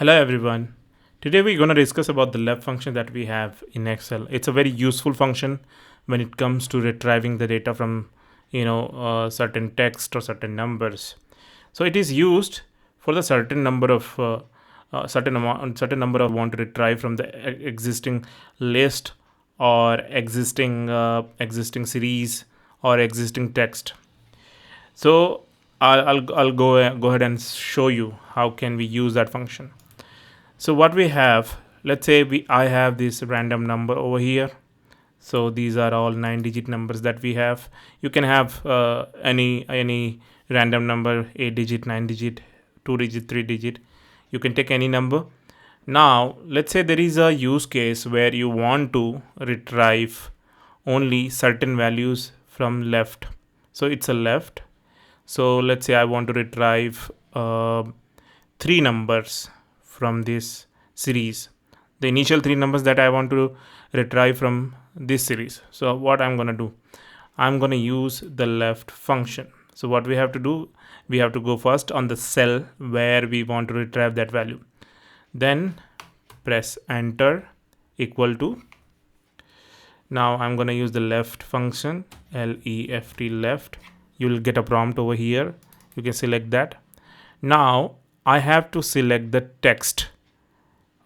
Hello everyone. Today we're going to discuss about the left function that we have in Excel. It's a very useful function when it comes to retrieving the data from certain text or certain numbers. So it is used for the certain number of certain number of want to retrieve from the existing list or existing series or existing text. So I'll go ahead and show you how can we use that function. So what we have, let's say I have this random number over here. So these are all 9-digit numbers that we have. You can have any random number, 8-digit, 9-digit, 2-digit, 3-digit. You can take any number. Now let's say there is a use case where you want to retrieve only certain values from left. So it's a left. So let's say I want to retrieve 3 numbers from this series, the initial 3 numbers that I want to retrieve from this series. So what I'm going to do, I'm going to use the left function. So what we have to do, we have to go first on the cell where we want to retrieve that value, then press enter equal to. Now I'm going to use the left function, left. You will get a prompt over here. You can select that. Now I have to select the text.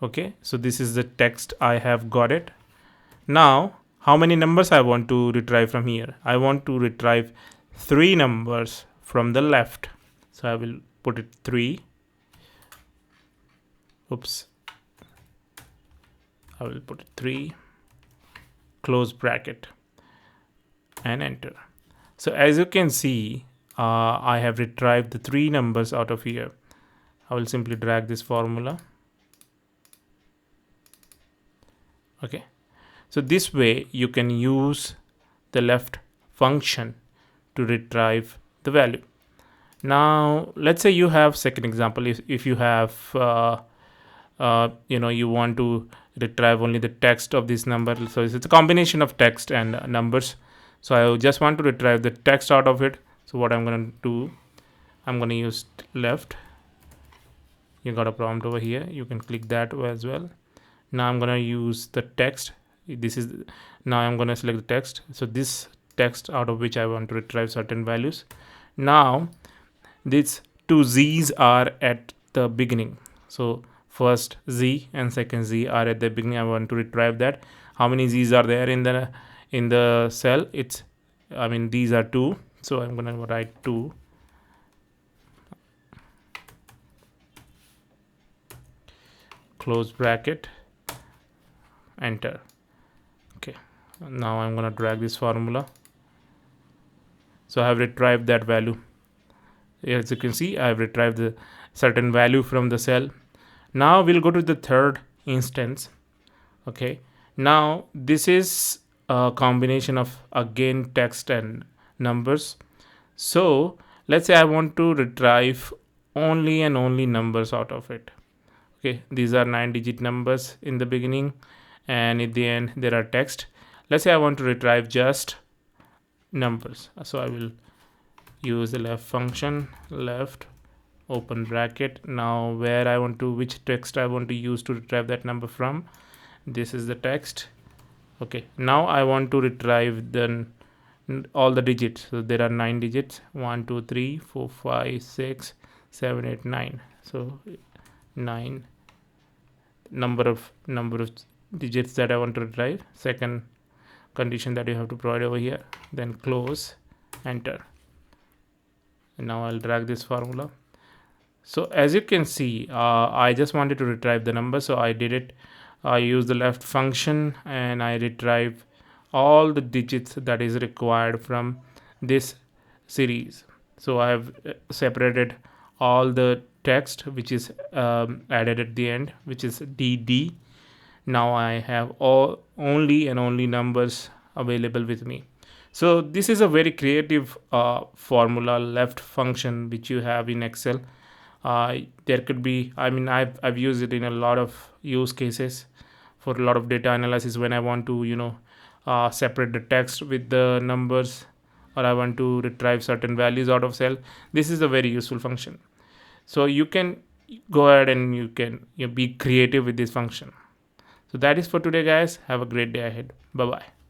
Okay, so this is the text. I have got it. Now how many numbers I want to retrieve from here? I want to retrieve 3 numbers from the left. So I will put it 3. Oops. I will put it 3, close bracket, and enter. So as you can see, I have retrieved the 3 numbers out of here. I will simply drag this formula. Okay, so this way you can use the left function to retrieve the value. Now let's say you have second example. If you have you want to retrieve only the text of this number, so it's a combination of text and numbers. So I just want to retrieve the text out of it. So what I'm going to do, I'm going to use left. You got a prompt over here, you can click that as well. Now I'm going to use the text. Now I'm going to select the text. So this text out of which I want to retrieve certain values. Now these 2 z's are at the beginning. So first z and second z are at the beginning. I want to retrieve that. How many z's are there in the cell? These are 2. So I'm going to write 2. Close bracket, enter. Okay, now I'm going to drag this formula. So I have retrieved that value. As you can see, I have retrieved the certain value from the cell. Now we'll go to the third instance. Okay, now this is a combination of again text and numbers. So let's say I want to retrieve only and only numbers out of it. Okay, these are 9-digit numbers in the beginning, and at the end there are text. Let's say I want to retrieve just numbers. So I will use the left function, left, open bracket. Now which text I want to use to retrieve that number from. This is the text. Okay, now I want to retrieve all the digits. So there are 9 digits, 1 2 3 4 5 6 7 8 9. So 9 number of digits that I want to retrieve. Second condition that you have to provide over here, then close, enter. And now I'll drag this formula. So as you can see, I just wanted to retrieve the number, so I did it. I use the left function and I retrieve all the digits that is required from this series. So I have separated all the text which is added at the end, which is dd. Now I have only numbers available with me. So this is a very creative formula, left function, which you have in Excel. There could be, I've used it in a lot of use cases for a lot of data analysis when I want to separate the text with the numbers, or I want to retrieve certain values out of cell. This is a very useful function. So you can go ahead and you can be creative with this function. So that is for today, guys. Have a great day ahead. Bye bye.